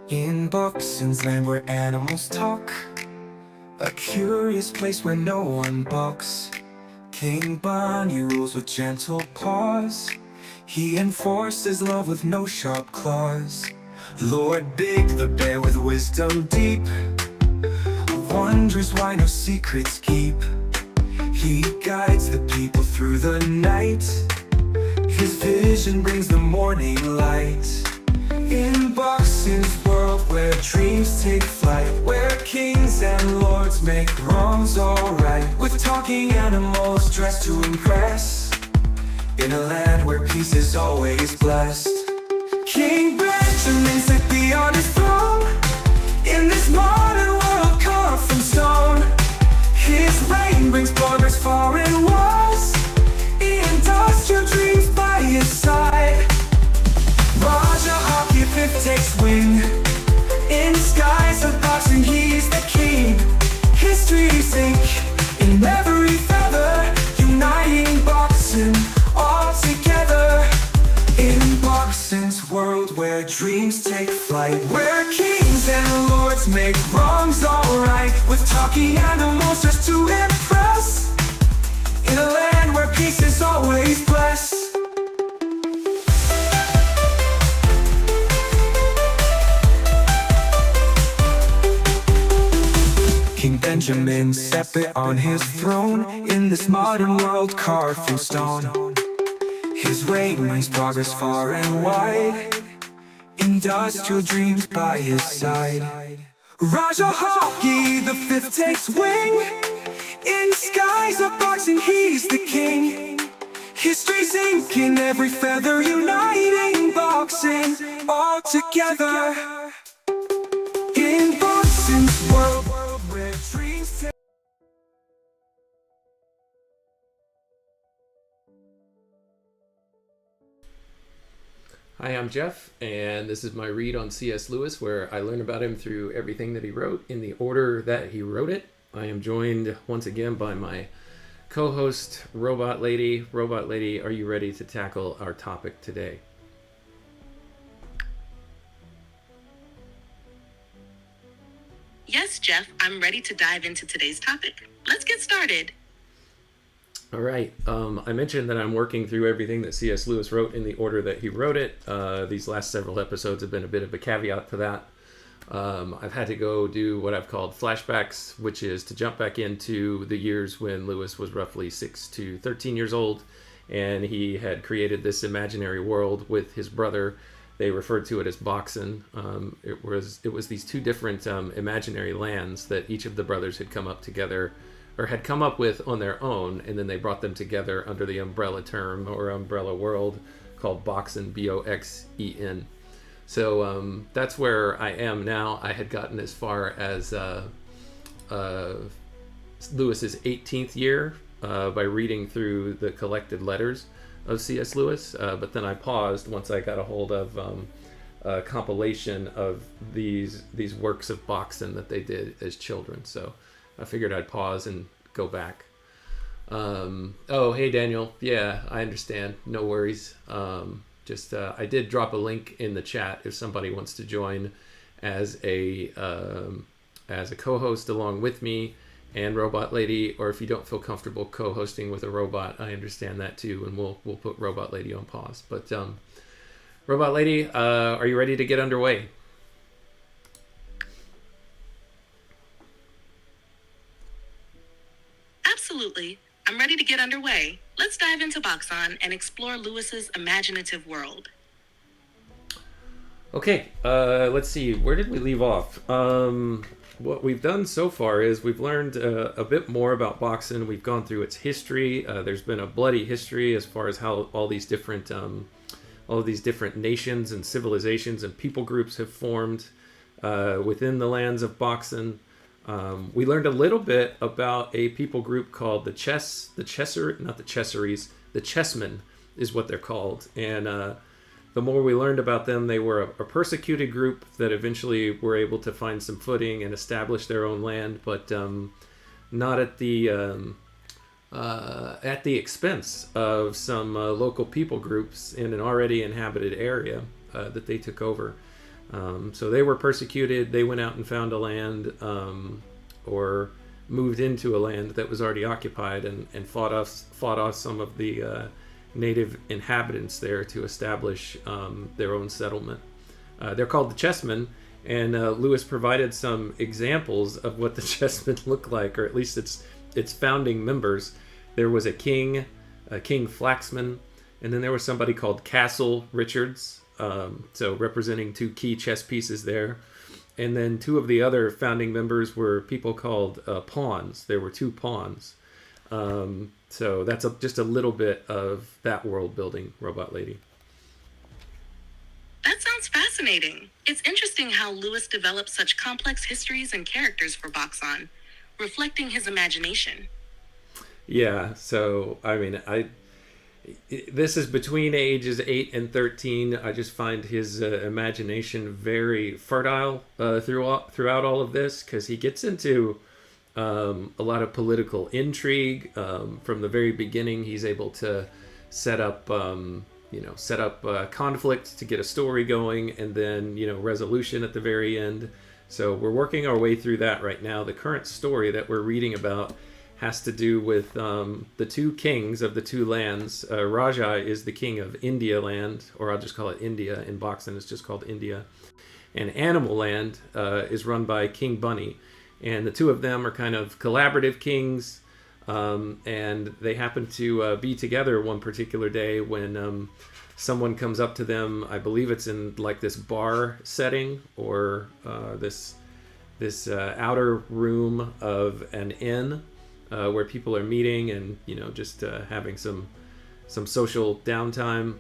In Boxen's land where animals talk, a curious place where no one balks. King Bonnie rules with gentle paws. He enforces love with no sharp claws. Lord Big the bear with wisdom deep wonders why no secrets keep. He guides the people through the night. His vision brings the morning light. In Boxen's world where dreams take flight, where kings and lords make wrongs alright, with talking animals dressed to impress, in a land where peace is always blessed. King Benjamin sits beyond his throne, in this modern world carved from stone. His reign brings progress far and wide, industrial dreams by his side. Rajah Hawki fifth takes wing, in skies of Boxen he's the king. Histories ink in every feather, uniting Boxen all together. In Boxen's world where dreams take flight, where kings and lords make wrongs alright, with talking animals just to impress, in a land where peace is always blessed. King Benjamin sat there on his throne, in this modern world carved from stone. His reign brings progress far and wide, industrial dreams by his side. Rajah Hawki the fifth takes wing, in skies of Boxen he's the king. History's ink in every feather, uniting Boxen all together. In Boxen's world where dreams take. Hi, I'm Jeff, and this is my read on C.S. Lewis, where I learn about him through everything that he wrote in the order that he wrote it. I am joined once again by my co-host, Robot Lady. Robot Lady, are you ready to tackle our topic today? Yes, Jeff, I'm ready to dive into today's topic. Let's get started. All right. I mentioned that I'm working through everything that C.S. Lewis wrote in the order that he wrote it. These last several episodes have been a bit of a caveat to that. I've had to go do what I've called flashbacks, which is to jump back into the years when Lewis was roughly 6 to 13 years old, and he had created this imaginary world with his brother. They referred to it as Boxen. It was these two different imaginary lands that each of the brothers had come up together, or had come up with on their own, and then they brought them together under the umbrella term or umbrella world called Boxen, Boxen. So that's where I am now. I had gotten as far as Lewis's 18th year by reading through the collected letters of C.S. Lewis, but then I paused once I got a hold of a compilation of these works of Boxen that they did as children. So I figured I'd pause and go back. Oh, hey, Daniel. Yeah, I understand. No worries. I did drop a link in the chat if somebody wants to join as a co-host along with me and Robot Lady, or if you don't feel comfortable co-hosting with a robot, I understand that too, and we'll put Robot Lady on pause. But Robot Lady, are you ready to get underway? Absolutely. I'm ready to get underway. Let's dive into Boxen and explore Lewis's imaginative world. Okay, let's see. Where did we leave off? What we've done so far is we've learned a bit more about Boxen. We've gone through its history. There's been a bloody history as far as how all these different nations and civilizations and people groups have formed within the lands of Boxen. We learned a little bit about a people group called the Chessmen is what they're called. And the more we learned about them, they were a persecuted group that eventually were able to find some footing and establish their own land, but not at the expense of some local people groups in an already inhabited area that they took over. So they were persecuted. They went out and found a land, or moved into a land that was already occupied, and fought off some of the native inhabitants there to establish their own settlement. They're called the chessmen, and Lewis provided some examples of what the chessmen look like, or at least its founding members. There was a king Flaxman, and then there was somebody called Castle Richards, so representing two key chess pieces there. And then two of the other founding members were people called pawns. There were two pawns. So that's just a little bit of that world building, Robot Lady. That sounds fascinating. It's interesting how Lewis developed such complex histories and characters for Boxen, reflecting his imagination. Yeah, so, I mean, this is between ages 8 and 13. I just find his imagination very fertile throughout all of this, because he gets into a lot of political intrigue. From the very beginning, he's able to set up conflict to get a story going, and then resolution at the very end. So we're working our way through that right now. The current story that we're reading about has to do with the two kings of the two lands. Rajah is the king of India land, or I'll just call it India. In Boxen, it's just called India. And Animal Land is run by King Bunny. And the two of them are kind of collaborative kings. And they happen to be together one particular day when someone comes up to them. I believe it's in like this bar setting, or this outer room of an inn, where people are meeting and just having some social downtime.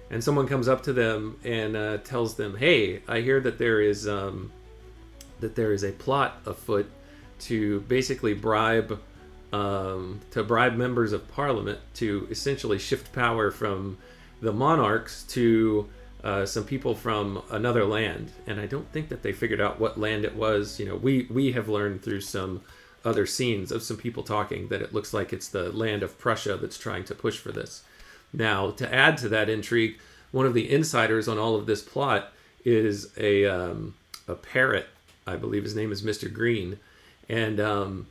And someone comes up to them and tells them, "Hey, I hear that there is a plot afoot to basically bribe members of parliament to essentially shift power from the monarchs to some people from another land." And I don't think that they figured out what land it was. We have learned through some other scenes of some people talking that it looks like it's the land of Prussia that's trying to push for this. Now, to add to that intrigue, one of the insiders on all of this plot is a parrot. I believe his name is Mr. Green. And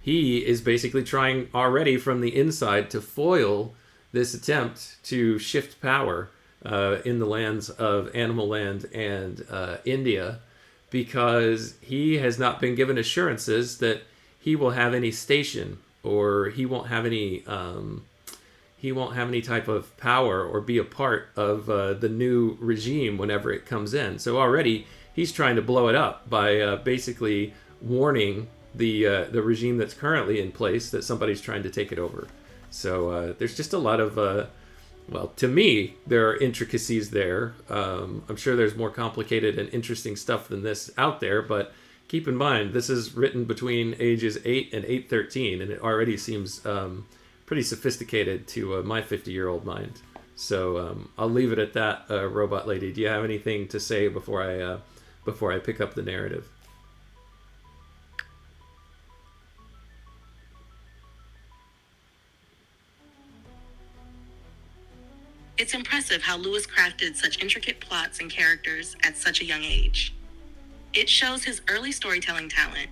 he is basically trying already from the inside to foil this attempt to shift power in the lands of Animal Land and India, because he has not been given assurances that he will have any station, or he won't have any type of power or be a part of the new regime whenever it comes in. So already he's trying to blow it up by basically warning the regime that's currently in place that somebody's trying to take it over. So there's just a lot of to me, there are intricacies there. I'm sure there's more complicated and interesting stuff than this out there, but keep in mind, this is written between ages 8 and 8-13, and it already seems pretty sophisticated to my 50-year-old mind. So I'll leave it at that, Robot Lady. Do you have anything to say before I pick up the narrative? It's impressive how Lewis crafted such intricate plots and characters at such a young age. It shows his early storytelling talent.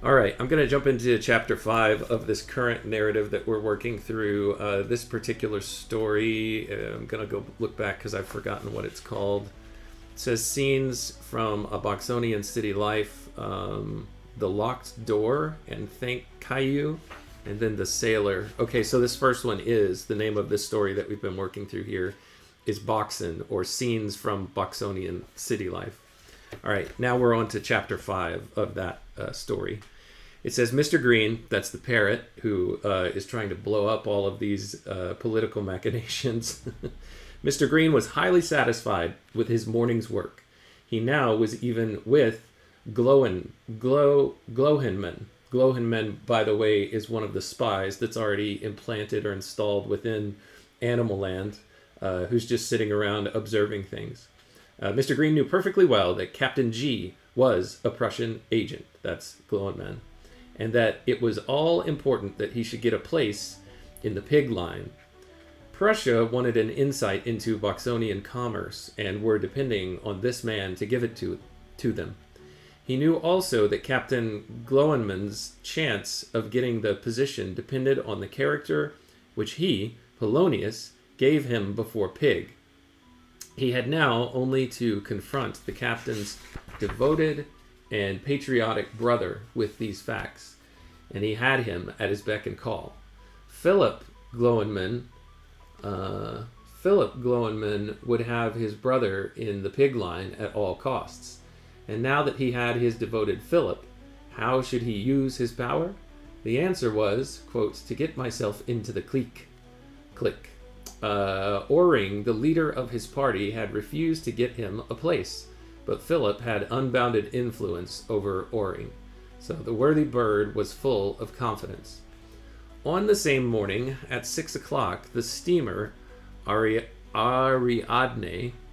All right, I'm going to jump into chapter 5 of this current narrative that we're working through. This particular story, I'm going to go look back because I've forgotten what it's called. It says Scenes from a Boxonian City Life, The Locked Door, and Thank Caillou, and then The Sailor. Okay, so this first one is, the name of this story that we've been working through here is Boxen, or Scenes from Boxonian City Life. All right, now we're on to chapter 5 of that story. It says, Mr. Green, that's the parrot who is trying to blow up all of these political machinations. Mr. Green was highly satisfied with his morning's work. He now was even with Glohinman. Glohinman, by the way, is one of the spies that's already implanted or installed within Animal Land, who's just sitting around observing things. Mr. Green knew perfectly well that Captain G was a Prussian agent, that's Glohinman, and that it was all important that he should get a place in the pig line. Prussia wanted an insight into Boxonian commerce and were depending on this man to give it to them. He knew also that Captain Glowenman's chance of getting the position depended on the character which he, Polonius, gave him before Pig. He had now only to confront the captain's devoted and patriotic brother with these facts, and he had him at his beck and call. Philip Glowenman would have his brother in the Pig line at all costs. And now that he had his devoted Philip, how should he use his power? The answer was, quote, to get myself into the clique. Oring, the leader of his party, had refused to get him a place, but Philip had unbounded influence over Oring. So the worthy bird was full of confidence. On the same morning, at 6 o'clock, the steamer Ariadne,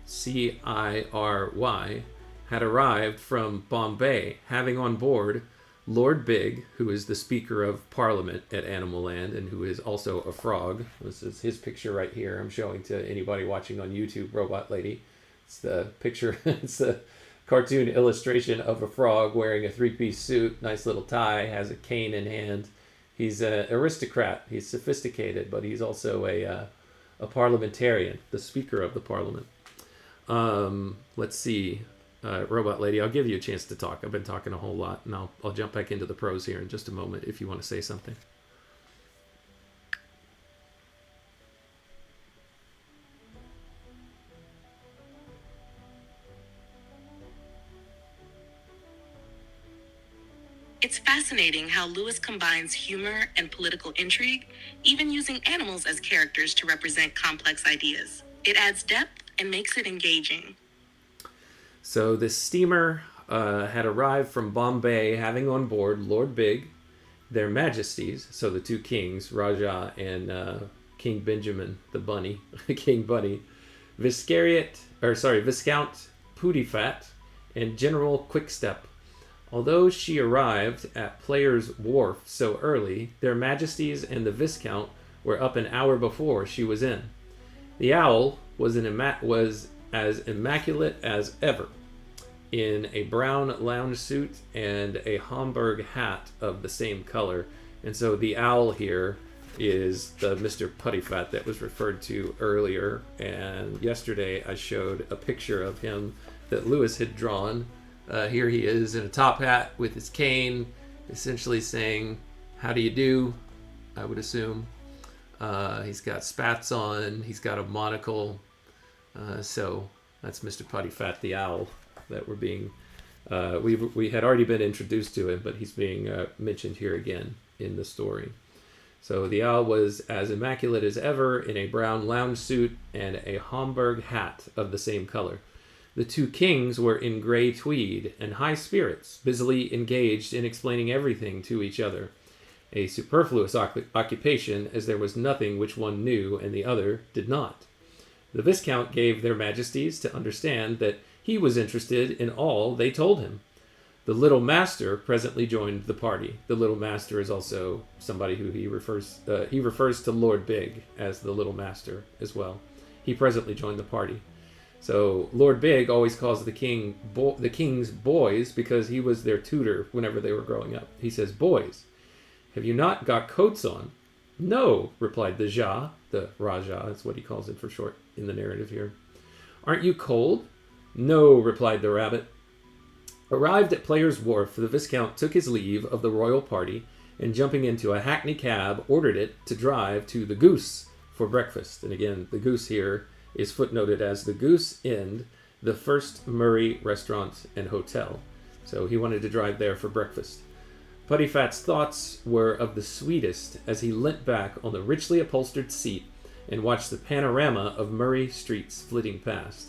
Ciry, had arrived from Bombay, having on board Lord Big, who is the Speaker of Parliament at Animal Land and who is also a frog. This is his picture right here. I'm showing to anybody watching on YouTube, Robot Lady. It's the picture, it's a cartoon illustration of a frog wearing a three-piece suit, nice little tie, has a cane in hand. He's an aristocrat. He's sophisticated, but he's also a parliamentarian, the Speaker of the Parliament. Let's see. Robot Lady, I'll give you a chance to talk. I've been talking a whole lot, and I'll jump back into the prose here in just a moment if you want to say something. It's fascinating how Lewis combines humor and political intrigue, even using animals as characters to represent complex ideas. It adds depth and makes it engaging. So this steamer had arrived from Bombay, having on board Lord Big, their majesties, so the two kings, Rajah and King Benjamin, the bunny, King Bunny, Viscount Pudifat, and General Quickstep. Although she arrived at Player's Wharf so early, their majesties and the Viscount were up an hour before she was in. The owl was as immaculate as ever, in a brown lounge suit and a Homburg hat of the same color. And so the owl here is the Mr. Puttyfat that was referred to earlier. And yesterday I showed a picture of him that Lewis had drawn. Here he is in a top hat with his cane, essentially saying, "How do you do?" I would assume. He's got spats on. He's got a monocle. So that's Mr. Puttyfat the owl that we're being. We had already been introduced to him, but he's being mentioned here again in the story. So the owl was as immaculate as ever in a brown lounge suit and a Homburg hat of the same color. The two kings were in gray tweed and high spirits, busily engaged in explaining everything to each other. A superfluous occupation, as there was nothing which one knew and the other did not. The Viscount gave their majesties to understand that he was interested in all they told him. The little master presently joined the party. The little master is also somebody who he refers to Lord Big as the little master as well. He presently joined the party. So Lord Big always calls the king's boys because he was their tutor whenever they were growing up. He says, "Boys, have you not got coats on?" "No," replied the Rajah, that's what he calls it for short in the narrative here. "Aren't you cold?" "No," replied the rabbit. Arrived at Player's Wharf, the Viscount took his leave of the royal party and, jumping into a hackney cab, ordered it to drive to the Goose for breakfast. And again, the Goose here is footnoted as the Goose Inn, the First Murray Restaurant and Hotel. So he wanted to drive there for breakfast. Puttyfat's thoughts were of the sweetest as he leant back on the richly upholstered seat and watched the panorama of Murray streets flitting past.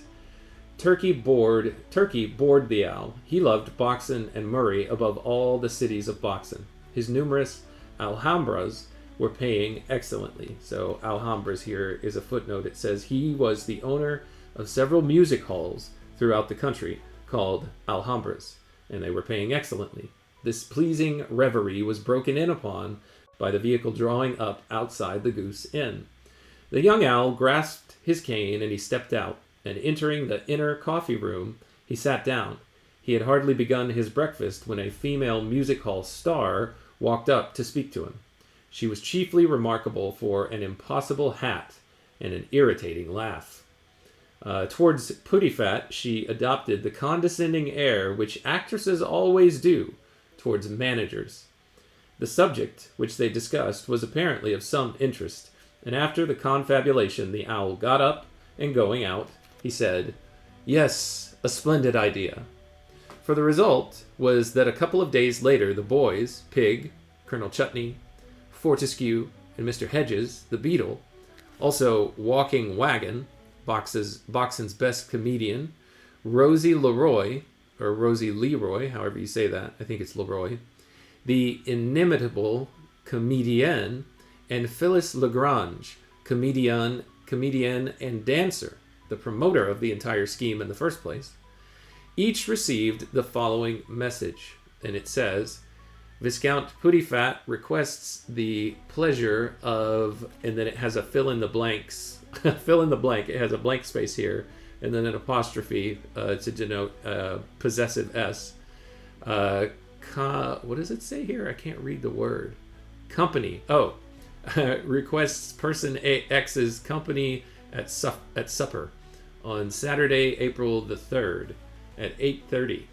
Turkey bored the owl. He loved Boxen and Murray above all the cities of Boxen. His numerous Alhambras were paying excellently. So Alhambras here is a footnote. It says he was the owner of several music halls throughout the country called Alhambras, and they were paying excellently. This pleasing reverie was broken in upon by the vehicle drawing up outside the Goose Inn. The young owl grasped his cane and he stepped out, and entering the inner coffee room, he sat down. He had hardly begun his breakfast when a female music hall star walked up to speak to him. She was chiefly remarkable for an impossible hat and an irritating laugh. Towards Puddyfat, she adopted the condescending air which actresses always do towards managers. The subject which they discussed was apparently of some interest, and after the confabulation the owl got up, and going out, he said, "Yes, a splendid idea." For the result was that a couple of days later the boys, Pig, Colonel Chutney, Fortescue, and Mr. Hedges, the beetle, also Walking Wagon, Boxen's best comedian, Rosie Leroy, or Rosie Leroy, however you say that, I think it's Leroy, the inimitable comedienne, and Phyllis Lagrange, comedian and dancer, the promoter of the entire scheme in the first place, each received the following message, and it says, Viscount Puddyfat requests the pleasure of, and then it has a fill in the blanks, fill in the blank, it has a blank space here, and then an apostrophe to denote possessive S. What does it say here? I can't read the word. Company. Oh, requests person X's company at supper on Saturday, April the 3rd at 8:30.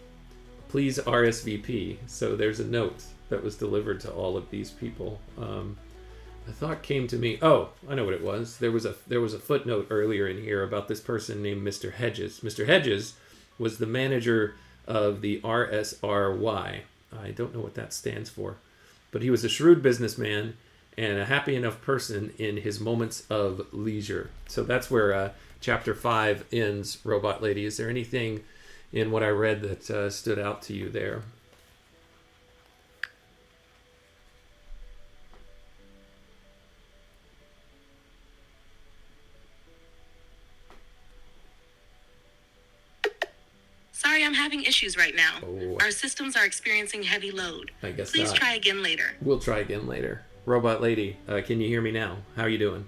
Please RSVP. So there's a note that was delivered to all of these people. A thought came to me. Oh, I know what it was. There was a footnote earlier in here about this person named Mr. Hedges. Mr. Hedges was the manager of the RSRY. I don't know what that stands for, but he was a shrewd businessman and a happy enough person in his moments of leisure. So that's where chapter 5 ends, Robot Lady. Is there anything in what I read that stood out to you there? Sorry, I'm having issues right now. Oh. Our systems are experiencing heavy load. I guess Please not. try again later. We'll try again later. Robot Lady, can you hear me now? How are you doing?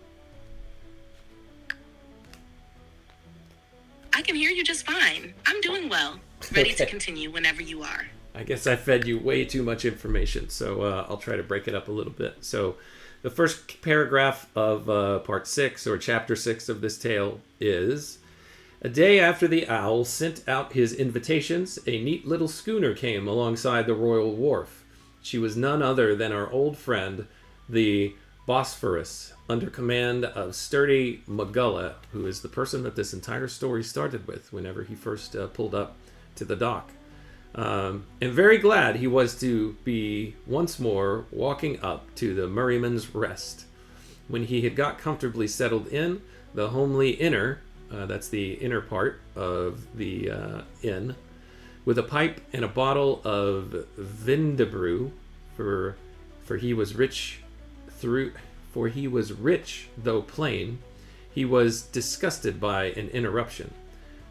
I can hear you just fine. I'm doing well. Ready to Okay. continue whenever you are. I guess I fed you way too much information, so I'll try to break it up a little bit. So the first paragraph of part 6, or chapter 6 of this tale is, a day after the owl sent out his invitations, a neat little schooner came alongside the royal wharf. She was none other than our old friend, the Bosphorus, under command of sturdy McGullough, who is the person that this entire story started with whenever he first pulled up to the dock. And very glad he was to be once more walking up to the Merriman's Rest. When he had got comfortably settled in the homely inner, that's the inner part of the inn, with a pipe and a bottle of Vindebrew, for he was rich though plain, he was disgusted by an interruption.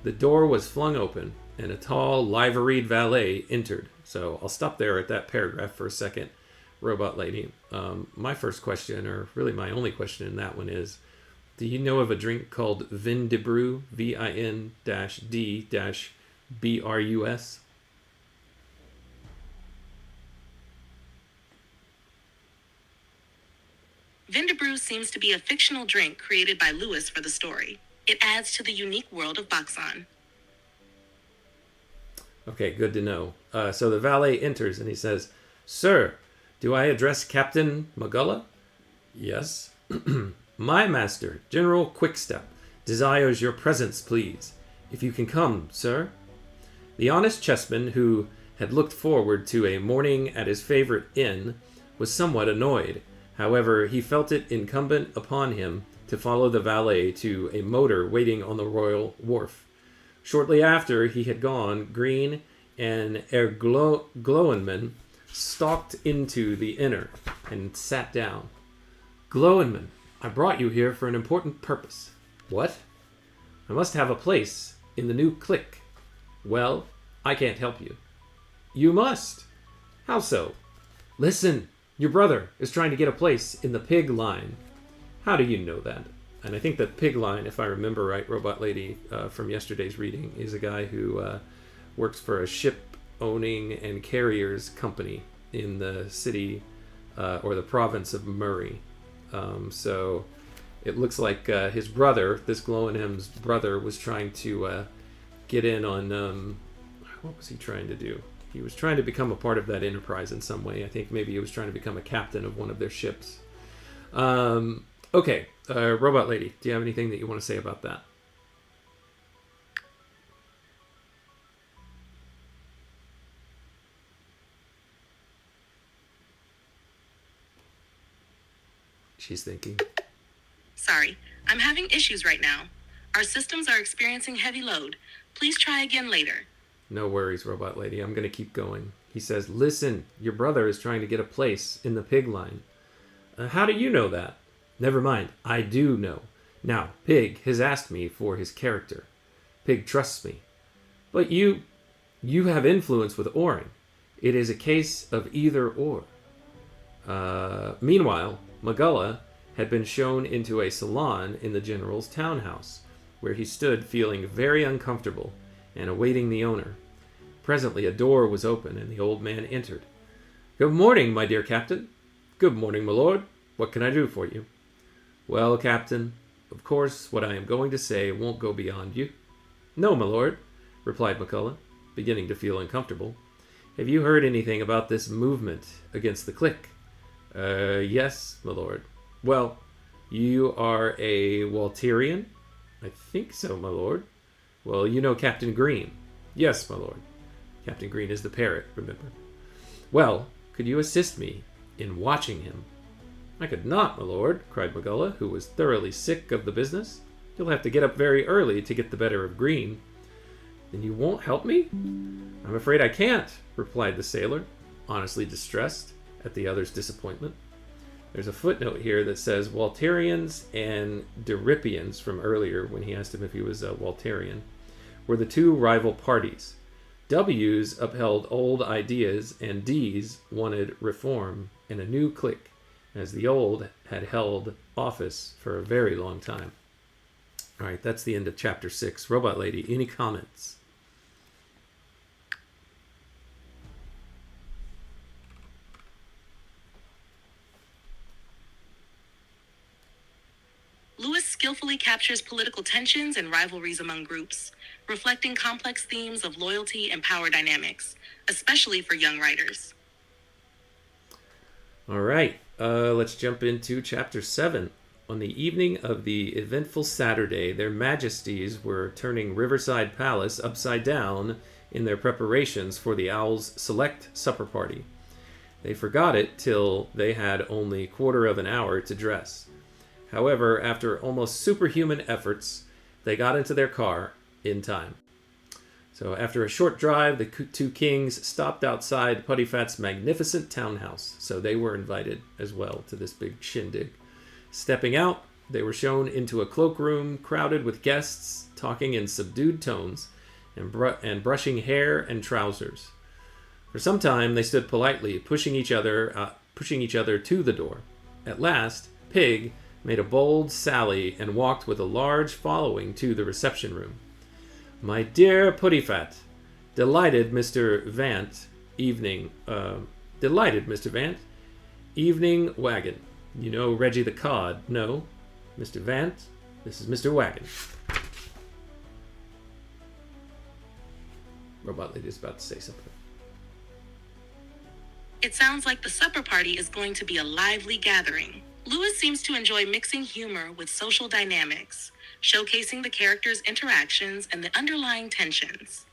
The door was flung open, and a tall, liveried valet entered. So I'll stop there at that paragraph for a second, Robot Lady. My first question, or really my only question in that one is, do you know of a drink called Vindebrew, VIN-D-BRUS? Vindebrew seems to be a fictional drink created by Lewis for the story. It adds to the unique world of Boxen. Okay, good to know. So the valet enters and he says, Sir, do I address Captain McGullough? Yes. My master, General Quickstep, desires your presence, please. If you can come, sir. The honest chessman, who had looked forward to a morning at his favorite inn, was somewhat annoyed. However, he felt it incumbent upon him to follow the valet to a motor waiting on the royal wharf. Shortly after he had gone, Green and Herr Glowenman stalked into the inner and sat down. Glowenman, I brought you here for an important purpose. What? I must have a place in the new clique. Well, I can't help you. You must. How so? Listen, your brother is trying to get a place in the pig line. How do you know that? And I think that Pig line, if I remember right, Robot Lady, from yesterday's reading, is a guy who works for a ship owning and carriers company in the city or the province of Murray. So it looks like his brother, this Glow-in-Him's brother, was trying to get in on... what was he trying to do? He was trying to become a part of that enterprise in some way. I think maybe he was trying to become a captain of one of their ships. Okay, Robot Lady, do you have anything that you want to say about that? She's thinking. Sorry, I'm having issues right now. Our systems are experiencing heavy load. Please try again later. No worries, Robot Lady. I'm going to keep going. He says, listen, your brother is trying to get a place in the Pig line. How do you know that? Never mind. I do know. Now, Pig has asked me for his character. Pig trusts me. But you have influence with Orin. It is a case of either or. Meanwhile, Magella had been shown into a salon in the general's townhouse, where he stood feeling very uncomfortable and awaiting the owner. Presently a door was open, and the old man entered. Good morning, my dear captain. Good morning, my lord. What can I do for you? Well, captain, of course, what I am going to say won't go beyond you. No, my lord, replied McCullough, beginning to feel uncomfortable. Have you heard anything about this movement against the clique? Yes, my lord. Well, you are a Walterian? I think so, my lord. Well, you know Captain Green. Yes, my lord. Captain Green is the parrot, remember. Well, could you assist me in watching him? I could not, my lord, cried Magella, who was thoroughly sick of the business. You'll have to get up very early to get the better of Green. Then you won't help me? I'm afraid I can't, replied the sailor, honestly distressed at the other's disappointment. There's a footnote here that says Walterians and Diripians from earlier, when he asked him if he was a Walterian, were the two rival parties. W's upheld old ideas, and D's wanted reform and a new clique, as the old had held office for a very long time. All right, that's the end of Chapter 6. Robot Lady, any comments? Lewis skillfully captures political tensions and rivalries among groups, reflecting complex themes of loyalty and power dynamics, especially for young writers. All right, let's jump into Chapter 7. On the evening of the eventful Saturday, their majesties were turning Riverside Palace upside down in their preparations for the Owls' select supper party. They forgot it till they had only quarter of an hour to dress. However, after almost superhuman efforts, they got into their car in time. So after a short drive, the two kings stopped outside Puttyfat's magnificent townhouse, so they were invited as well to this big shindig. Stepping out, they were shown into a cloakroom crowded with guests, talking in subdued tones and brushing hair and trousers. For some time, they stood politely, pushing each other to the door. At last, Pig made a bold sally and walked with a large following to the reception room. My dear Puttyfat, delighted Mr. Vant, evening wagon. You know Reggie the Cod, no? Mr. Vant, this is Mr. Wagon. Robot Lady is about to say something. It sounds like the supper party is going to be a lively gathering. Lewis seems to enjoy mixing humor with social dynamics, showcasing the characters' interactions and the underlying tensions.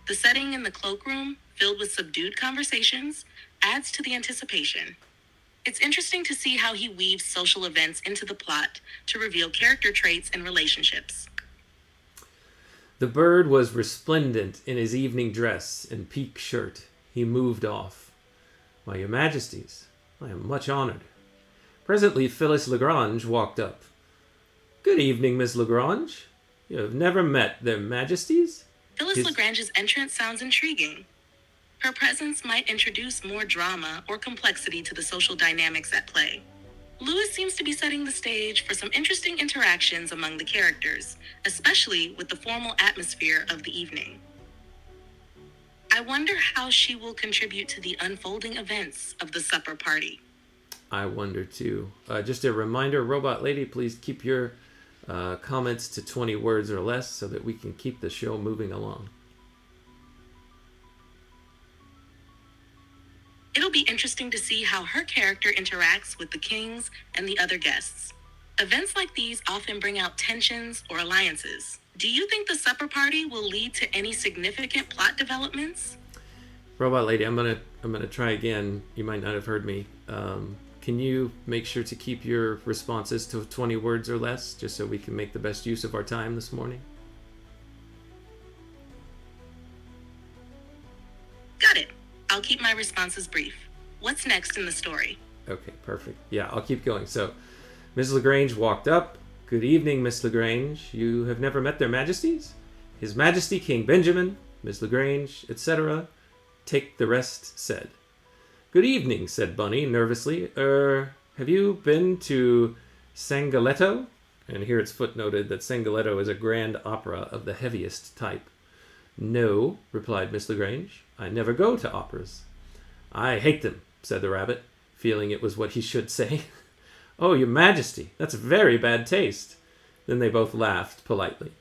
The setting in the cloakroom, filled with subdued conversations, adds to the anticipation. It's interesting to see how he weaves social events into the plot to reveal character traits and relationships. The bird was resplendent in his evening dress and pique shirt. He moved off. Why, your majesties, I am much honored. Presently, Phyllis Lagrange walked up. Good evening, Miss Lagrange. You have never met their majesties? Phyllis Lagrange's entrance sounds intriguing. Her presence might introduce more drama or complexity to the social dynamics at play. Lewis seems to be setting the stage for some interesting interactions among the characters, especially with the formal atmosphere of the evening. I wonder how she will contribute to the unfolding events of the supper party. I wonder too. Just a reminder, Robot Lady, please keep your comments to 20 words or less so that we can keep the show moving along. It'll be interesting to see how her character interacts with the kings and the other guests. Events like these often bring out tensions or alliances. Do you think the supper party will lead to any significant plot developments? Robot Lady, I'm gonna try again. You might not have heard me. Can you make sure to keep your responses to 20 words or less, just so we can make the best use of our time this morning? Got it. I'll keep my responses brief. What's next in the story? Okay, perfect. Yeah, I'll keep going. So, Miss Lagrange walked up. Good evening, Miss Lagrange. You have never met their majesties? His Majesty King Benjamin, Miss Lagrange, etc. Take the rest said. Good evening, said Bunny nervously. Have you been to Sangaletto? And here it's footnoted that Sangaletto is a grand opera of the heaviest type. No, replied Miss Lagrange. I never go to operas. I hate them, said the rabbit, feeling it was what he should say. Oh, your majesty, that's very bad taste. Then they both laughed politely.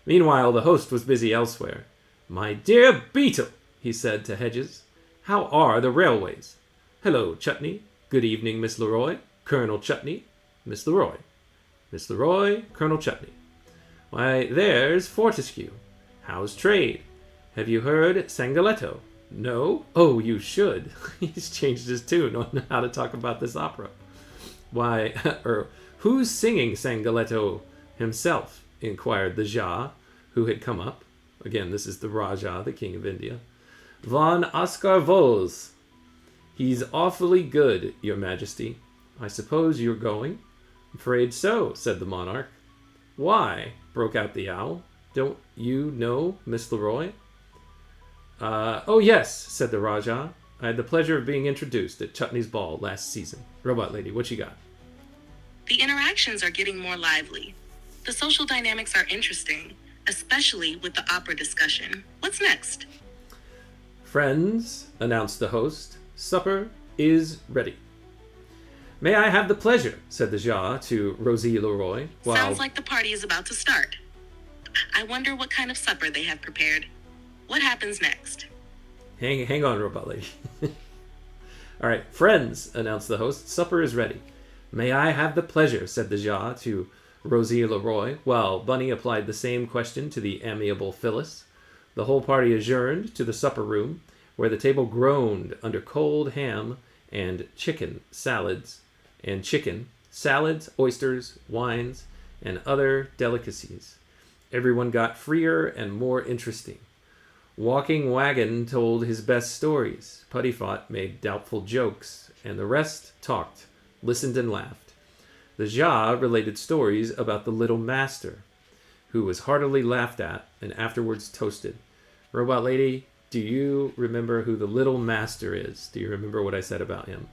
Meanwhile, the host was busy elsewhere. My dear Beetle, he said to Hedges, how are the railways? Hello, Chutney. Good evening, Miss Leroy. Colonel Chutney. Miss Leroy. Miss Leroy, Colonel Chutney. Why, there's Fortescue. How's trade? Have you heard Sangaletto? No? Oh, you should. He's changed his tune on how to talk about this opera. Why, who's singing Sangaletto himself? Inquired the Jah, who had come up. Again, this is the Rajah, the King of India. Von Oscar Vos. He's awfully good, your majesty. I suppose you're going? Afraid so, said the monarch. Why? Broke out the owl. Don't you know Miss Leroy? Oh yes, said the Rajah. I had the pleasure of being introduced at Chutney's ball last season. Robot Lady, what you got? The interactions are getting more lively. The social dynamics are interesting, especially with the opera discussion. What's next? Friends, announced the host, supper is ready. May I have the pleasure, said the Jah to Rosie Leroy. Sounds like the party is about to start. I wonder what kind of supper they have prepared. What happens next? Hang on, Robot Lady. All right, friends, announced the host, supper is ready. May I have the pleasure, said the Jah to Rosie Leroy, while Bunny applied the same question to the amiable Phyllis. The whole party adjourned to the supper room, where the table groaned under cold ham and salads, oysters, wines, and other delicacies. Everyone got freer and more interesting. Walking Wagon told his best stories. Puddyfoot made doubtful jokes, and the rest talked, listened, and laughed. The Jah related stories about the little master, who was heartily laughed at and afterwards toasted. Robot Lady, do you remember who the little master is? Do you remember what I said about him?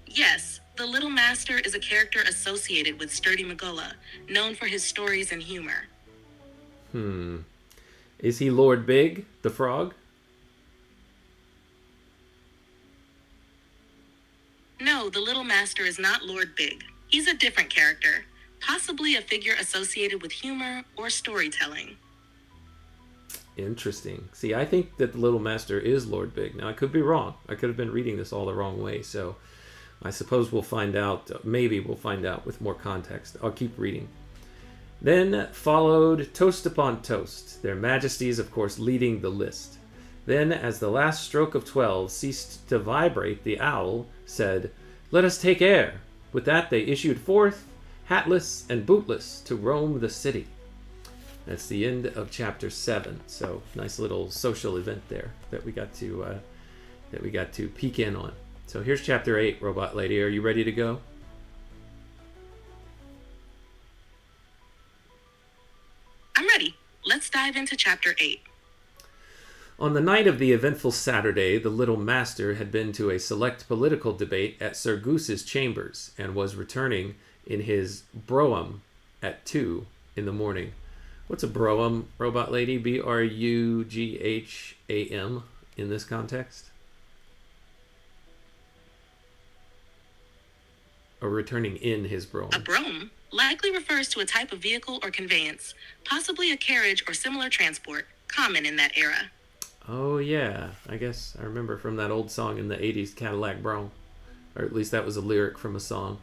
Yes, the Little Master is a character associated with Sturdy McGullough, known for his stories and humor. Is he Lord Big, the frog? No, the Little Master is not Lord Big. He's a different character, possibly a figure associated with humor or storytelling. Interesting. See, I think that the Little Master is Lord Big. Now, I could be wrong. I could have been reading this all the wrong way, so I suppose we'll find out. Maybe we'll find out with more context. I'll keep reading. Then followed toast upon toast, their majesties, of course, leading the list. Then, as the last stroke of 12 ceased to vibrate, the owl said, "Let us take air." With that, they issued forth, hatless and bootless, to roam the city. That's the end of chapter 7. So, nice little social event there that we got to peek in on. So here's chapter 8, Robot Lady. Are you ready to go? I'm ready. Let's dive into chapter 8. On the night of the eventful Saturday, the little master had been to a select political debate at Sir Goose's chambers and was returning in his brougham at 2 in the morning. What's a brougham, Robot Lady? Brugham in this context? Or returning in his brougham? A brougham likely refers to a type of vehicle or conveyance, possibly a carriage or similar transport, common in that era. Oh, yeah. I guess I remember from that old song in the 80s, Cadillac Brougham. Or at least that was a lyric from a song.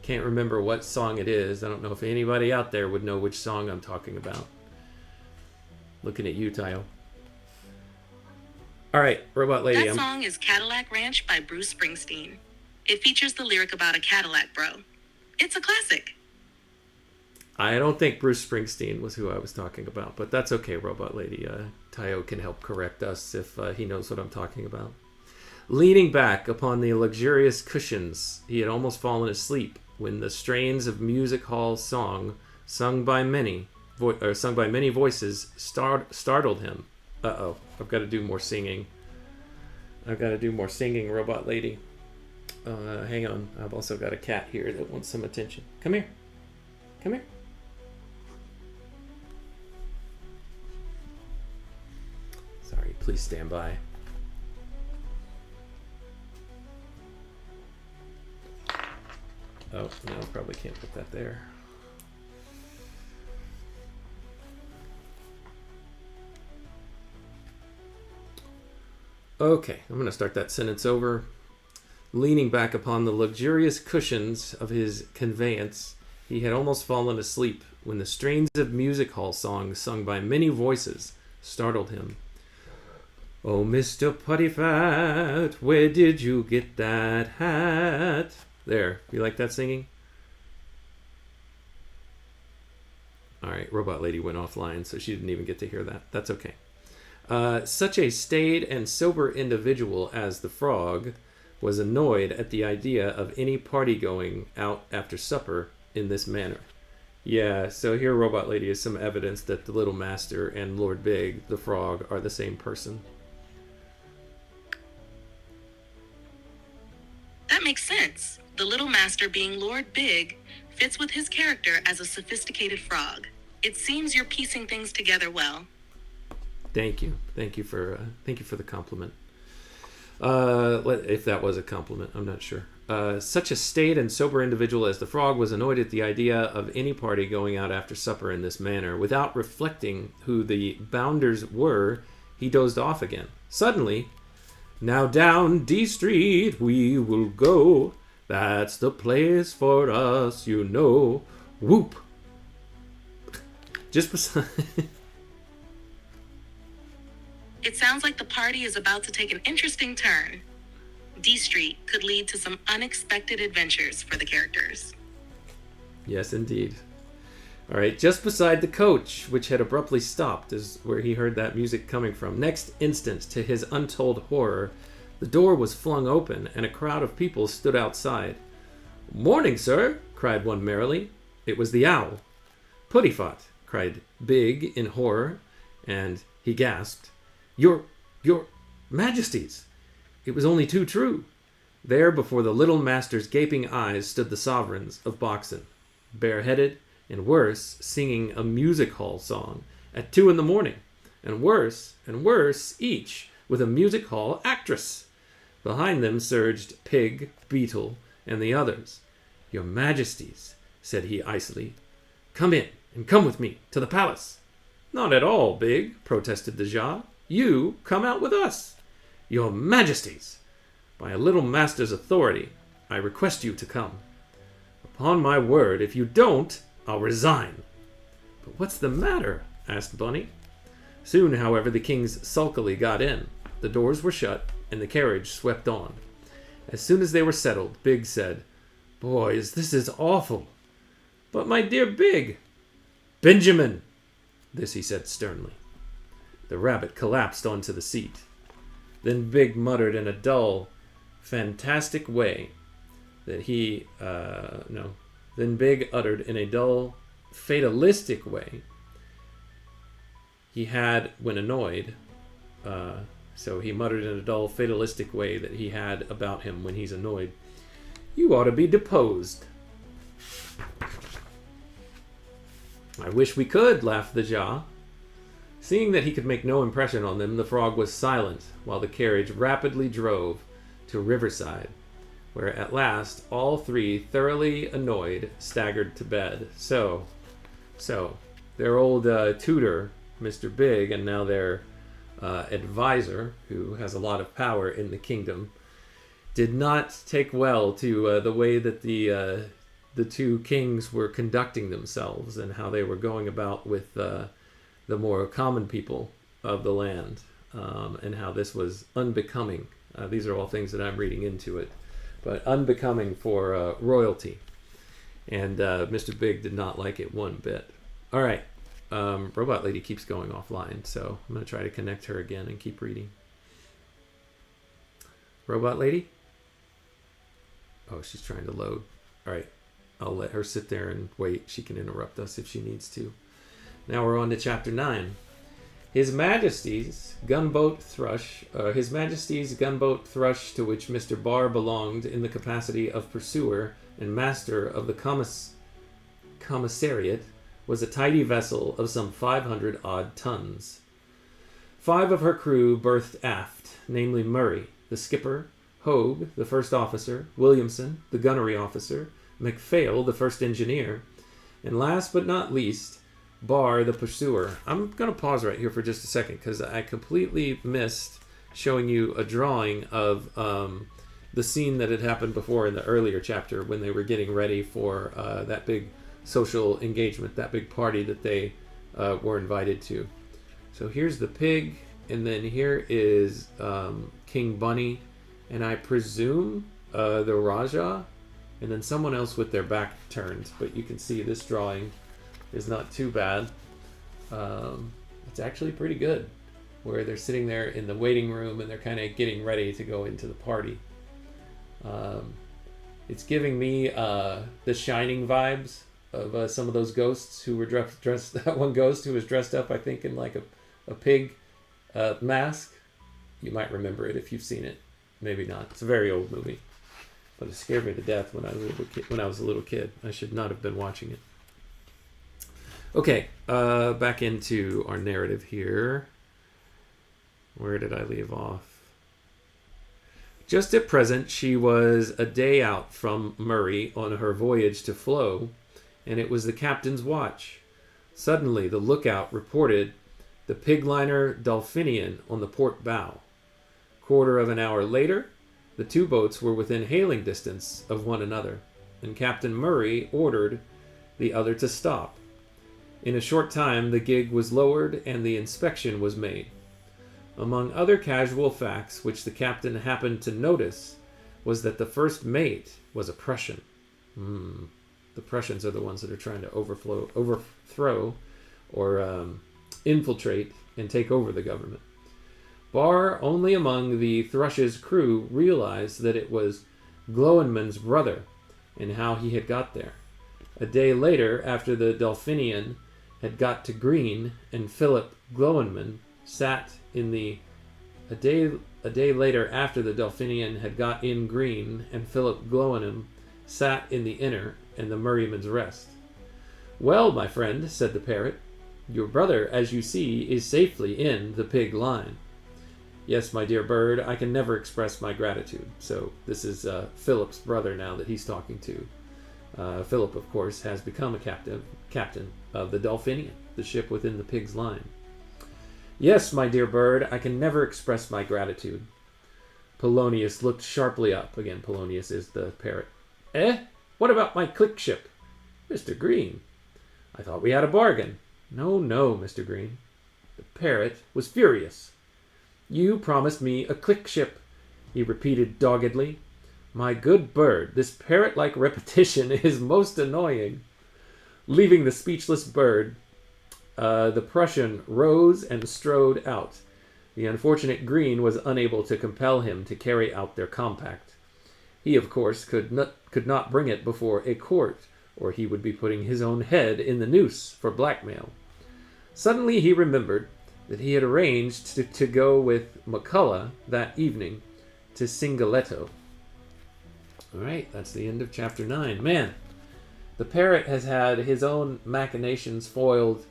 Can't remember what song it is. I don't know if anybody out there would know which song I'm talking about. Looking at you, Tayo. All right, Robot Lady. That song is Cadillac Ranch by Bruce Springsteen. It features the lyric about a Cadillac, bro. It's a classic. I don't think Bruce Springsteen was who I was talking about, but that's okay, Robot Lady. Tayo can help correct us if he knows what I'm talking about. Leaning back upon the luxurious cushions, he had almost fallen asleep when the strains of music hall song, sung by many voices, startled him. Uh-oh, I've got to do more singing. Robot Lady. Hang on, I've also got a cat here that wants some attention. Come here. Sorry, please stand by. Oh, no, probably can't put that there. Okay, I'm going to start that sentence over. Leaning back upon the luxurious cushions of his conveyance, he had almost fallen asleep when the strains of music hall songs sung by many voices startled him. Oh, Mr. Puttyfat, where did you get that hat? There, you like that singing? All right, Robot Lady went offline, so she didn't even get to hear that. That's okay. Such a staid and sober individual as the frog was annoyed at the idea of any party going out after supper in this manner. Yeah, so here, Robot Lady, is some evidence that the Little Master and Lord Big, the frog, are the same person. That makes sense. The Little Master being Lord Big fits with his character as a sophisticated frog. It seems you're piecing things together well. Thank you for the compliment. If that was a compliment, I'm not sure. Such a staid and sober individual as the frog was annoyed at the idea of any party going out after supper in this manner. Without reflecting who the bounders were, he dozed off again. Suddenly, now down D Street we will go. That's the place for us, you know. Whoop. Just beside... It sounds like the party is about to take an interesting turn. D Street could lead to some unexpected adventures for the characters. Yes, indeed. All right, just beside the coach, which had abruptly stopped, is where he heard that music coming from. Next instant, to his untold horror, the door was flung open, and a crowd of people stood outside. "Morning, sir!" cried one merrily. It was the owl. "Puttyfat!" cried Big in horror, and he gasped. Your Majesties! It was only too true. There, before the Little Master's gaping eyes, stood the sovereigns of Boxen, bareheaded, and worse, singing a music hall song at 2 in the morning, and worse, each with a music hall actress. Behind them surged Pig, Beetle, and the others. "Your Majesties," said he icily, "come in and come with me to the palace." "Not at all, Big," protested the Rajah. "You come out with us." "Your Majesties, by a Little Master's authority, I request you to come." "Upon my word, if you don't, I'll resign." "But what's the matter?" asked Bunny. Soon, however, the kings sulkily got in. The doors were shut, and the carriage swept on. As soon as they were settled, Big said, "Boys, this is awful." "But my dear Big—" "Benjamin!" This he said sternly. The rabbit collapsed onto the seat. Then Big muttered in a dull, fantastic way that Then Big uttered in a dull, fatalistic way he had when annoyed. So he muttered in a dull, fatalistic way that he had about him when he's annoyed. You ought to be deposed. I wish we could, laughed the Jah. Seeing that he could make no impression on them, the frog was silent, while the carriage rapidly drove to Riverside, where at last all three, thoroughly annoyed, staggered to bed. So, their old tutor, Mr. Big, and now their advisor, who has a lot of power in the kingdom, did not take well to the way that the two kings were conducting themselves and how they were going about with the more common people of the land, and how this was unbecoming. These are all things that I'm reading into it, but unbecoming for royalty. And Mr. Big did not like it one bit. All right. Robot Lady keeps going offline, so I'm going to try to connect her again and keep reading. Robot Lady? Oh, she's trying to load. All right. I'll let her sit there and wait. She can interrupt us if she needs to. Now we're on to Chapter 9. His Majesty's gunboat Thrush, to which Mr. Barr belonged in the capacity of pursuer and master of the commissariat, was a tidy vessel of some 500-odd tons. 5 of her crew berthed aft, namely Murray, the skipper, Hogue, the first officer, Williamson, the gunnery officer, MacPhail, the first engineer, and last but not least, Barr, the pursuer. I'm going to pause right here for just a second because I completely missed showing you a drawing of the scene that had happened before in the earlier chapter when they were getting ready for that big social engagement, that big party that they were invited to. So here's the pig, and then here is King Bunny, and I presume the Rajah, and then someone else with their back turned. But you can see this drawing is not too bad. It's actually pretty good, where they're sitting there in the waiting room and they're kind of getting ready to go into the party. It's giving me the Shining vibes of some of those ghosts who were dressed. That one ghost who was dressed up, I think, in like a pig mask. You might remember it if you've seen it. Maybe not. It's a very old movie, but it scared me to death when I was a little kid. I should not have been watching it. Okay, back into our narrative here. Where did I leave off? Just at present, she was a day out from Murray on her voyage to Flow, and it was the captain's watch. Suddenly, the lookout reported the pig liner Dolphinian on the port bow. Quarter of an hour later, the two boats were within hailing distance of one another, and Captain Murray ordered the other to stop. In a short time, the gig was lowered and the inspection was made. Among other casual facts which the captain happened to notice was that the first mate was a Prussian. The Prussians are the ones that are trying to overthrow or infiltrate and take over the government. Barr, only among the Thrush's crew, realized that it was Glowenman's brother and how he had got there. A day later, after the Dolphinian had got to Green and Philip Glowenman sat in the a day later after the Dolphinian had got in Green and Philip Glowenham sat in the inner and the Murrayman's Rest. Well, my friend, said the parrot, your brother, as you see, is safely in the pig line. Yes, my dear bird, I can never express my gratitude. So this is Philip's brother now that he's talking to. Philip, of course, has become a captain of the Dolphinian, the ship within the pig's line. Yes, my dear bird, I can never express my gratitude. Polonius looked sharply up. Again, Polonius is the parrot. Eh? What about my click ship? Mr. Green, I thought we had a bargain. No, Mr. Green. The parrot was furious. You promised me a click ship, he repeated doggedly. My good bird, this parrot-like repetition is most annoying. Leaving the speechless bird, the Prussian rose and strode out. The unfortunate Green was unable to compel him to carry out their compact. He, of course, could not bring it before a court, or he would be putting his own head in the noose for blackmail. Suddenly he remembered that he had arranged to go with McCullough that evening to Singaletto. All right, that's the end of chapter 9. Man, the parrot has had his own machinations foiled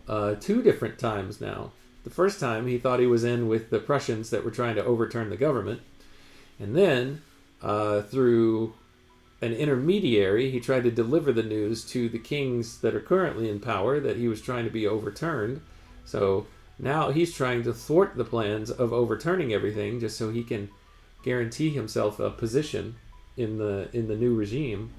2 different times now. The first time he thought he was in with the Prussians that were trying to overturn the government. And then, through an intermediary, he tried to deliver the news to the kings that are currently in power that he was trying to be overturned. So now he's trying to thwart the plans of overturning everything just so he can guarantee himself a position in the new regime.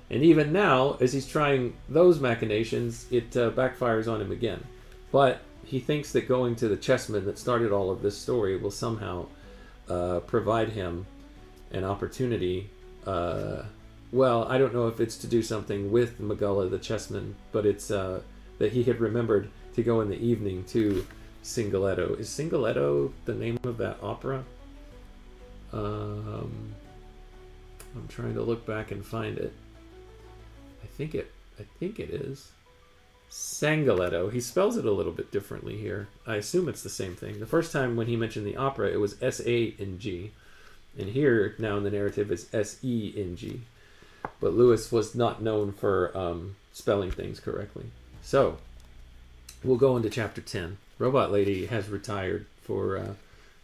And even now, as he's trying those machinations, it backfires on him again. But he thinks that going to the chessman that started all of this story will somehow provide him an opportunity. Well, I don't know if it's to do something with Magella the chessman, but it's that he had remembered to go in the evening to Singaletto. Is Singaletto the name of that opera? I'm trying to look back and find it. I think it is. Sangaletto. He spells it a little bit differently here. I assume it's the same thing. The first time when he mentioned the opera, it was S-A-N-G. And here, now in the narrative, it's S-E-N-G. But Lewis was not known for spelling things correctly. So, we'll go into chapter 10. Robot Lady has retired for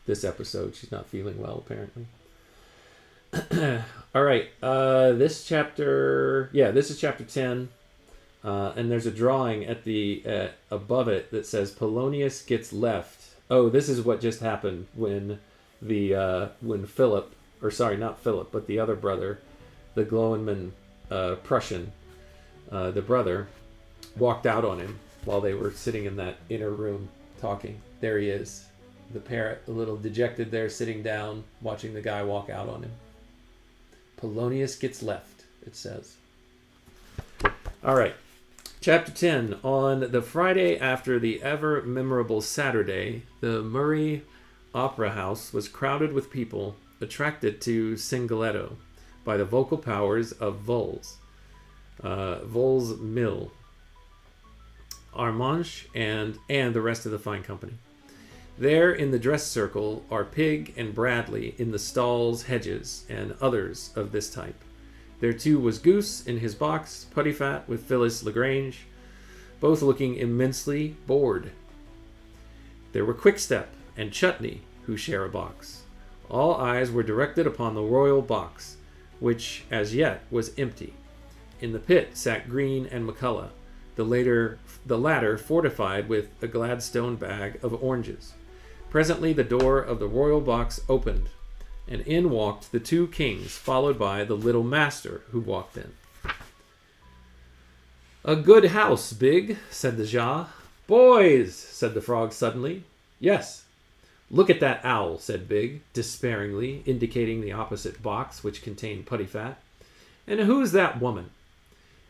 this episode. She's not feeling well, apparently. All right. This is chapter 10. And there's a drawing at the above it that says Polonius gets left. Oh, this is what just happened when Philip, or sorry, not Philip, but the other brother, the Glowenman Prussian, the brother, walked out on him while they were sitting in that inner room talking. There he is, the parrot, a little dejected there, sitting down, watching the guy walk out on him. Polonius gets left, it says. All right. Chapter 10. On the Friday after the ever-memorable Saturday, the Murray Opera House was crowded with people attracted to Singaletto by the vocal powers of Vols Mill, Armanche, and the rest of the fine company. There in the dress circle are Pig and Bradley in the stalls, Hedges, and others of this type. There too was Goose in his box, Puttyfat with Phyllis Lagrange, both looking immensely bored. There were Quickstep and Chutney, who share a box. All eyes were directed upon the royal box, which as yet was empty. In the pit sat Green and McCullough, the latter fortified with a Gladstone bag of oranges. Presently the door of the royal box opened, and in walked the 2 kings, followed by the little master, who walked in. "A good house, Big," said the Jah. "Boys," said the frog suddenly. "Yes." "Look at that owl," said Big, despairingly, indicating the opposite box, which contained Puttyfat. "And who's that woman?"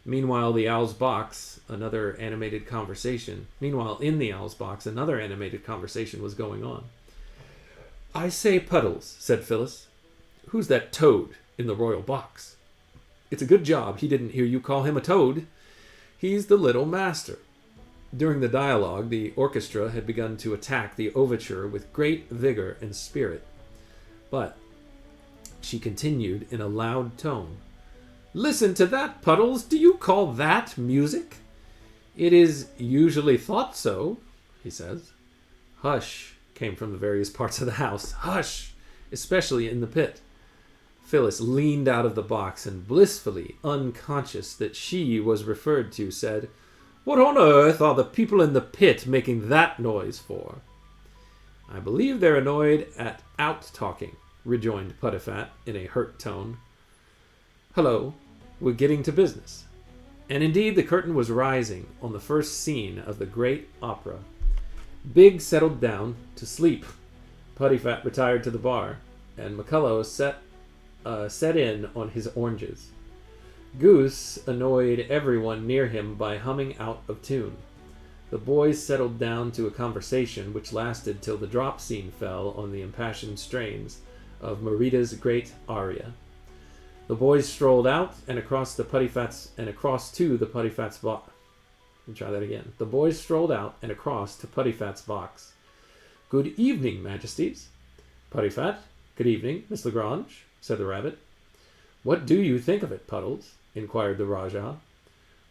Meanwhile, in the owl's box, another animated conversation was going on. "I say, Puddles," said Phyllis, "who's that toad in the royal box? It's a good job he didn't hear you call him a toad. He's the little master." During the dialogue, the orchestra had begun to attack the overture with great vigor and spirit. But she continued in a loud tone. "Listen to that, Puddles! Do you call that music?" "It is usually thought so," he says. "Hush," came from the various parts of the house. "Hush, especially in the pit." Phyllis leaned out of the box and, blissfully unconscious that she was referred to, said, "What on earth are the people in the pit making that noise for?" "I believe they're annoyed at out-talking," rejoined Puttyfat in a hurt tone. "Hullo, we're getting to business." And indeed the curtain was rising on the first scene of the great opera. Big settled down to sleep. Puttyfat retired to the bar, and McCullough set in on his oranges. Goose annoyed everyone near him by humming out of tune. The boys settled down to a conversation which lasted till the drop scene fell on the impassioned strains of Marita's great aria. The boys strolled out and across to the Puttyfat's box. The boys strolled out and across to Puttyfat's box. Good evening, Majesties. Puddyfat, good evening, Miss Lagrange, said the rabbit. What do you think of it, Puddles? Inquired the Rajah.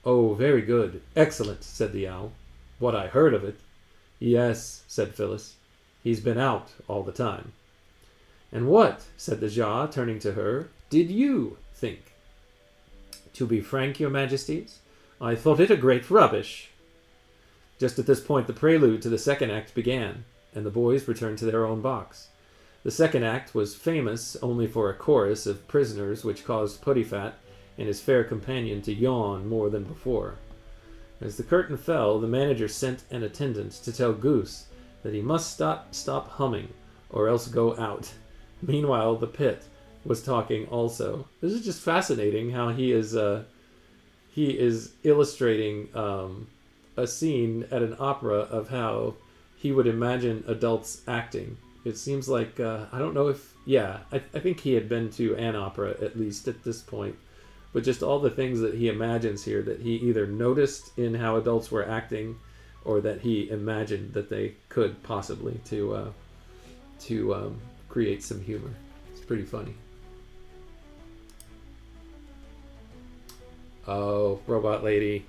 Oh, very good. Excellent, said the owl. What I heard of it. Yes, said Phyllis. He's been out all the time. And what, said the Jah, turning to her, did you think? To be frank, your Majesties, I thought it a great rubbish. Just at this point, the prelude to the second act began, and the boys returned to their own box. The second act was famous only for a chorus of prisoners which caused Puddyfat and his fair companion to yawn more than before. As the curtain fell, the manager sent an attendant to tell Goose that he must stop humming or else go out. Meanwhile, the pit was talking also. This is just fascinating how he is illustrating a scene at an opera of how he would imagine adults acting. It seems like, I don't know if, I think he had been to an opera at least at this point. But just all the things that he imagines here that he either noticed in how adults were acting or that he imagined that they could possibly to create some humor. It's pretty funny. Oh, Robot Lady.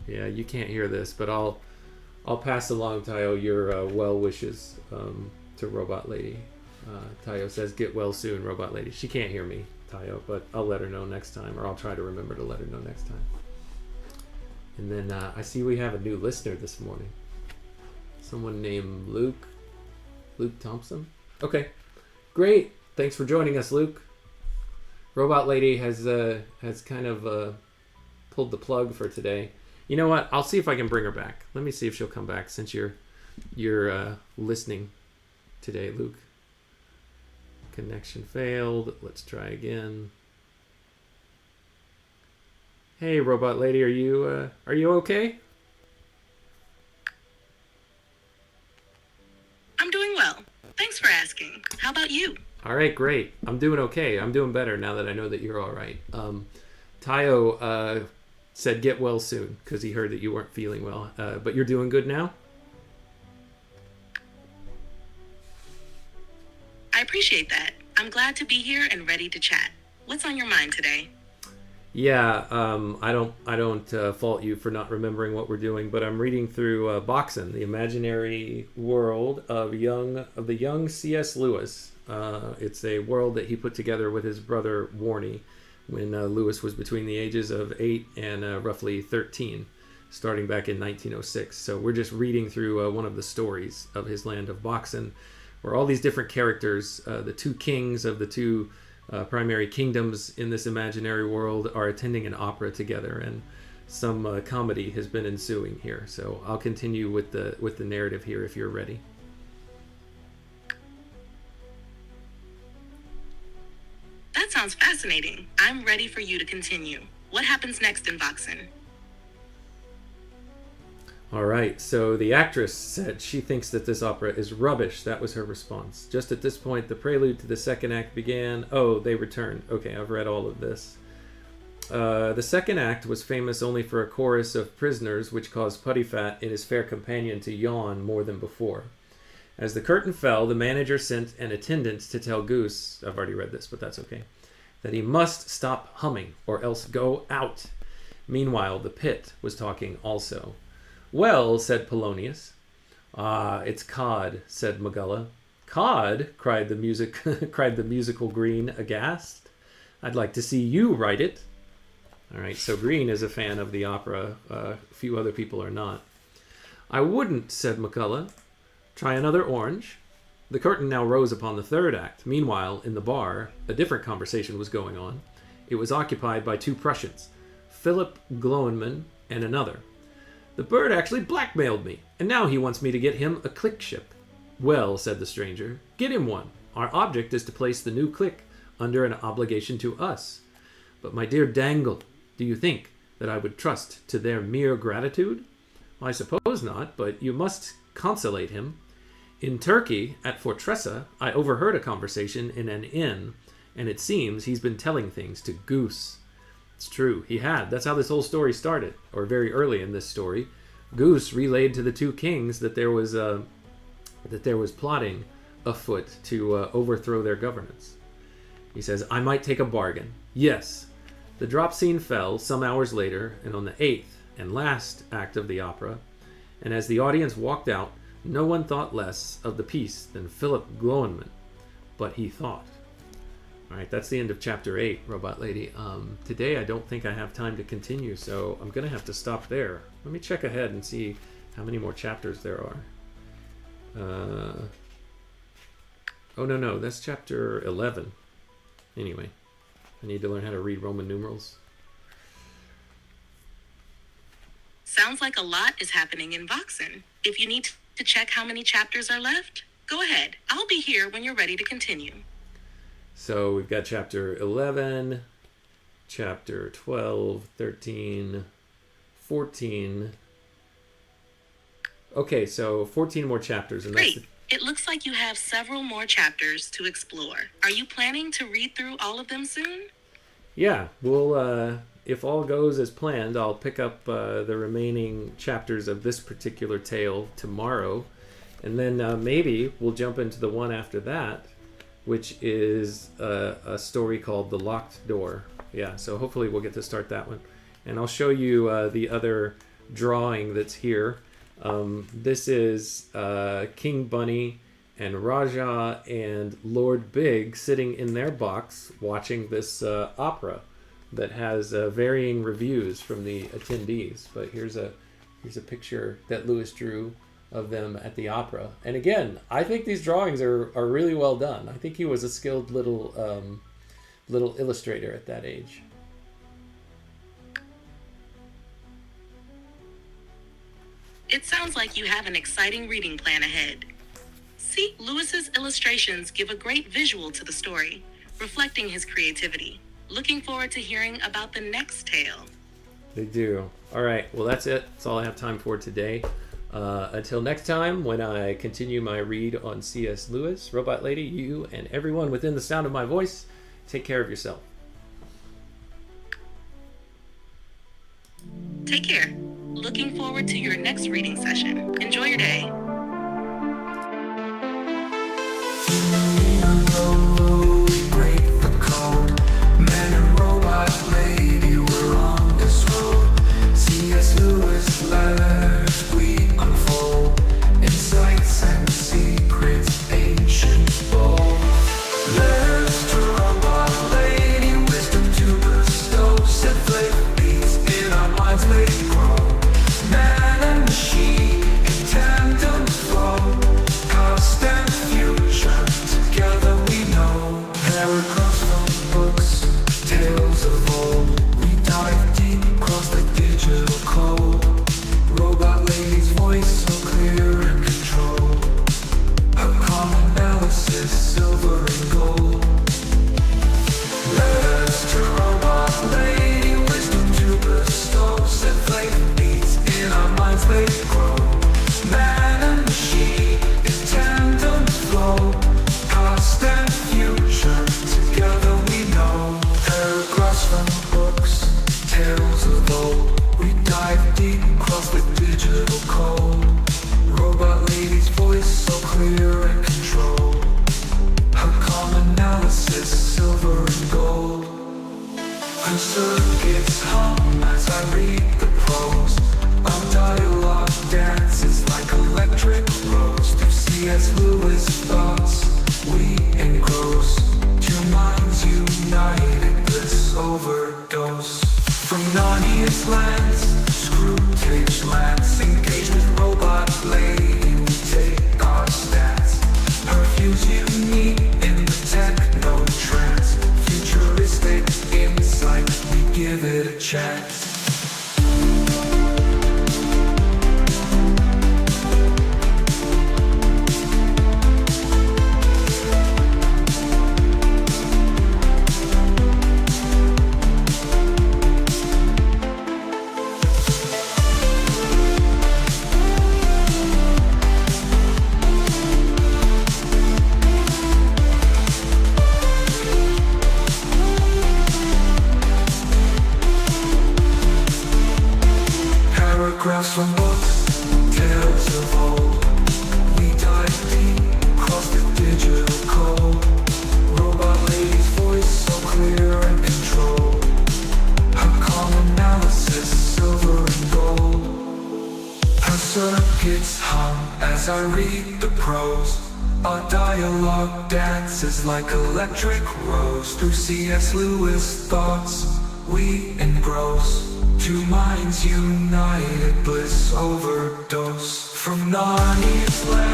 Yeah, you can't hear this, but I'll pass along, Tayo, your well wishes to Robot Lady. Tayo says, get well soon, Robot Lady. She can't hear me, Tayo, but I'll let her know next time, or I'll try to remember to let her know next time. And then I see we have a new listener this morning. Someone named Luke Thompson. Okay, great. Thanks for joining us, Luke. Robot Lady has kind of pulled the plug for today. You know what? I'll see if I can bring her back. Let me see if she'll come back since you're listening today, Luke. Connection failed. Let's try again. Hey, Robot Lady, are you okay? I'm doing well. Thanks for asking. How about you? All right, great. I'm doing okay. I'm doing better now that I know that you're all right. Tayo said get well soon because he heard that you weren't feeling well. But you're doing good now? I appreciate that. I'm glad to be here and ready to chat. What's on your mind today? Yeah, I don't fault you for not remembering what we're doing, but I'm reading through Boxen, the imaginary world of the young C.S. Lewis. It's a world that he put together with his brother Warnie when Lewis was between the ages of 8 and roughly 13, starting back in 1906. So we're just reading through one of the stories of his land of Boxen, where all these different characters, the two kings of the two primary kingdoms in this imaginary world, are attending an opera together, and some comedy has been ensuing here. So I'll continue with the narrative here if you're ready. That sounds fascinating. I'm ready for you to continue. What happens next in Boxen? All right, so the actress said she thinks that this opera is rubbish. That was her response. Just at this point, the prelude to the second act began. Oh, they returned. Okay, I've read all of this. The second act was famous only for a chorus of prisoners, which caused Puddyfat and his fair companion to yawn more than before. As the curtain fell, the manager sent an attendant to tell Goose, I've already read this, but that's okay, that he must stop humming or else go out. Meanwhile, the pit was talking also. Well, said Polonius. Ah, it's cod, said Magella. Cod? cried the musical Green, aghast. I'd like to see you write it. All right, so Green is a fan of the opera. A few other people are not. I wouldn't, said McCullough. Try another orange. The curtain now rose upon the third act. Meanwhile, in the bar, a different conversation was going on. It was occupied by two Prussians, Philip Glowenman and another. The bird actually blackmailed me, and now he wants me to get him a click ship. Well, said the stranger, get him one. Our object is to place the new click under an obligation to us. But my dear Dangle, do you think that I would trust to their mere gratitude? I suppose not, but you must consolate him. In Turkey, at Fortressa, I overheard a conversation in an inn, and it seems he's been telling things to Goose. It's true, he had. That's how this whole story started, or very early in this story. Goose relayed to the two kings that there was that there was plotting afoot to overthrow their governance. He says, I might take a bargain. Yes. The drop scene fell some hours later, and on the 8th and last act of the opera, and as the audience walked out, no one thought less of the piece than Philip Gloenman, but he thought. All right, that's the end of chapter 8, Robot Lady. Today I don't think I have time to continue, so I'm going to have to stop there. Let me check ahead and see how many more chapters there are. Oh, no, that's chapter 11. Anyway, I need to learn how to read Roman numerals. Sounds like a lot is happening in Boxen. If you need to check how many chapters are left, go ahead. I'll be here when you're ready to continue. So we've got chapter 11, chapter 12, 13, 14. Okay, so 14 more chapters. And Great. It looks like you have several more chapters to explore. Are you planning to read through all of them soon? Yeah, we'll, if all goes as planned, I'll pick up the remaining chapters of this particular tale tomorrow. And then maybe we'll jump into the one after that, which is a story called The Locked Door. Yeah, so hopefully we'll get to start that one. And I'll show you the other drawing that's here. This is King Bunny and Rajah and Lord Big sitting in their box watching this opera that has varying reviews from the attendees. But here's a picture that Lewis drew of them at the opera. And again, I think these drawings are really well done. I think he was a skilled little illustrator at that age. It sounds like you have an exciting reading plan ahead. See, Lewis's illustrations give a great visual to the story, reflecting his creativity. Looking forward to hearing about the next tale. They do. All right, well, that's it. That's all I have time for today. Until next time, when I continue my read on C.S. Lewis, Robot Lady, you and everyone within the sound of my voice, take care of yourself. Take care. Looking forward to your next reading session. Enjoy your day. Break the code. Man and robot lady, we're on this road. C.S. Lewis letters we unfold. Insights and secrets, ancient bold. Letters to robot lady, wisdom to bestow. Set flake beats in our minds, lady grow. Man and machine in tandem flow. Past and future together we know. Paragraphs from books, tales of old. We dive deep across the digital code. Robot lady's voice so clear and control. Her calm analysis, silver and gold. Letters to robot lady, wisdom to bestow. Set flame beats in our minds, they grow. Man and machine in tandem flow. Past and future together we know. Paragraphs from books, tales of old. We dive deep across the digital code. Robot lady's voice so clear and control. Her calm analysis, silver and gold. Her circuits hum as I read the prose. Our dialogue dances like electric rose. Through C.S. Lewis thoughts we engross. Two minds united, bliss overdose. From Narnia's lands, Screwtape's lands. Engagement robot lady, we take our stance. Her views unique in the techno trance. Futuristic insight, we give it a chance. Paragraphs from books, tales of old. We dive deep credits hum as I read the prose. Our dialogue dances like electric rose. Through C.S. Lewis thoughts we engross. Two minds united, bliss overdose. From Narnia's land